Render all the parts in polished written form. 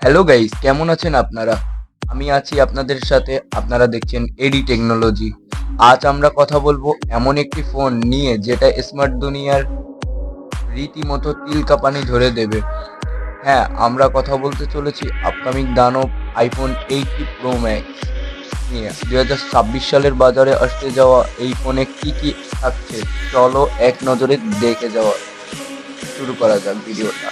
Hello guys, কেমন আছেন আপনারা? আমি আছি আপনাদের সাথে। আপনারা দেখছেন এডি টেকনোলজি। আজ আমরা কথা বলবো এমন একটি ফোন নিয়ে যেটা স্মার্ট দুনিয়ার রীতিমতো তিল কাঁপানি ধরে দেবে। হ্যাঁ, আমরা কথা বলতে চলেছি আপকামিং দানব আইফোন 80 প্রো ম্যাক্স নিয়ে। 2026 সালের বাজারে আসতে যাওয়া এই ফোনে কি কি থাকছে চলো এক নজরে দেখে যাওয়া শুরু করা যাক ভিডিওটা।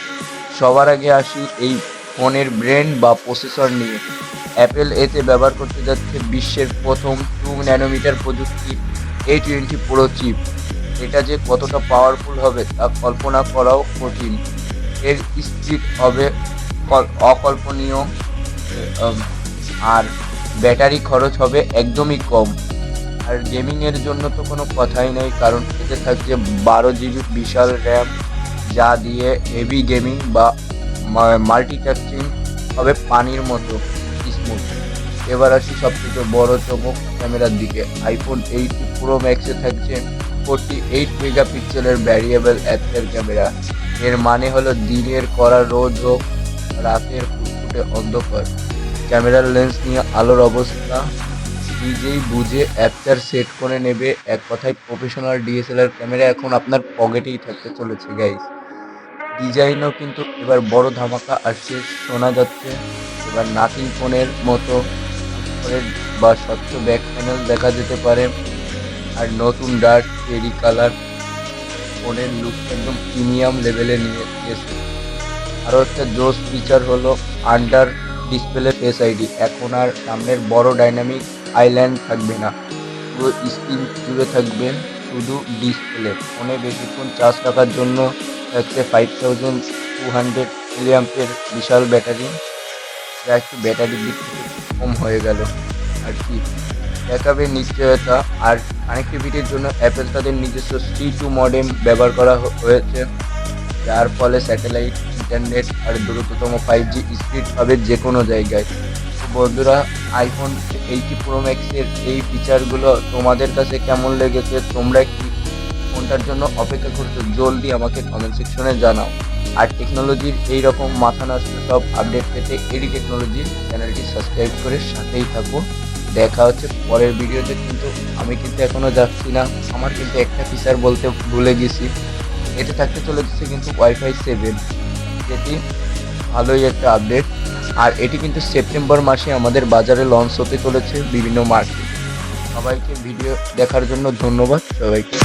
সবার আগে আসি এই ফোনের ব্র্যান্ড বা প্রসেসর নিয়ে। অ্যাপেল এতে ব্যবহার করতে যাচ্ছে বিশ্বের প্রথম 2 ন্যানোমিটার প্রযুক্তির A20 প্রো চিপ। এটা যে কতটা পাওয়ারফুল হবে তা কল্পনা করাও কঠিন। এর স্পিড হবে অকল্পনীয়, আম, আর ব্যাটারি খরচ হবে একদমই কম। আর গেমিংয়ের জন্য তো কোনো কথাই নেই, কারণ এতে থাকছে 12 জিবি বিশাল র্যাম, যা দিয়ে হেভি গেমিং বা মাল্টিটাস্কিং হবে পানির মতো স্মুথ। এবার আসি সবথেকে বড় চমক ক্যামেরার দিকে। আইফোন 80 প্রো ম্যাক্সে থাকছে 48 মেগাপিক্সেলের ভ্যারিয়েবল অ্যাপের ক্যামেরা। এর মানে হলো দিনের কড়া রোদ হোক, রাতের ফুটফুটে অন্ধকার, ক্যামেরার লেন্স নিয়ে আলোর অবস্থা নিজেই বুঝে অ্যাপচার সেট করে নেবে। এক কথায় প্রফেশনাল ডিএসএলআর ক্যামেরা এখন আপনার পকেটেই থাকতে চলেছে গাইস। ডিজাইনও কিন্তু এবার বড় ধামাকা আসছে শোনা যাচ্ছে। এবার নাথিং ফোনের মতো করে বা স্বচ্ছ ব্যাক প্যানেল দেখা যেতে পারে। আর নতুন ডার্ক চেরি কালার ফোনের লুক একদম প্রিমিয়াম লেভেলে নিয়ে এসেছে। আরও একটা জোস ফিচার হলো আন্ডার ডিসপ্লে ফেস আইডি। এখন আর সামনের বড় ডাইনামিক আইল্যান্ড থাকবে না, পুরো স্ক্রিন জুড়ে থাকবে শুধু ডিসপ্লে। ফোনে বেশিক্ষণ চার্জ রাখার জন্য থাকছে 5200 মিলিঅ্যাম্পের বিশাল ব্যাটারি, যা একটু ব্যাটারির দিক থেকে একটু কম হয়ে গেল আর কি। দেখাবে নিশ্চয়তা। আর কানেক্টিভিটির জন্য অ্যাপেল তাদের নিজস্ব C2 মডেম ব্যবহার করা হয়েছে, যার ফলে স্যাটেলাইট ইন্টারনেট আর দ্রুততম 5G স্পিড পাবে যে কোনো জায়গায়। তো বন্ধুরা, আইফোন 80 প্রো ম্যাক্সের এই ফিচারগুলো তোমাদের কাছে কেমন লেগেছে? তোমরা কি কোনটার জন্য অপেক্ষা করছো? জলদি আমাকে কমেন্ট সেকশনে জানাও। আর টেকনোলজির এই রকম মাথা নষ্ট সব আপডেট পেতে এডি টেকনোলজির চ্যানেলটি সাবস্ক্রাইব করে সাথেই থাকো। দেখা হচ্ছে পরের ভিডিওতে। কিন্তু আমি কিন্তু এখনো যাচ্ছি না, আমার কিন্তু একটা ফিচার বলতে ভুলে গেছি। এতে থাকতে চলেছে কিন্তু ওয়াইফাই 7, যেটি ভালোই একটা আপডেট। আর এটি কিন্তু সেপ্টেম্বর মাসে আমাদের বাজারে লঞ্চ হতে চলেছে বিভিন্ন মার্কেট। সবাইকে ভিডিও দেখার জন্য ধন্যবাদ সবাইকে।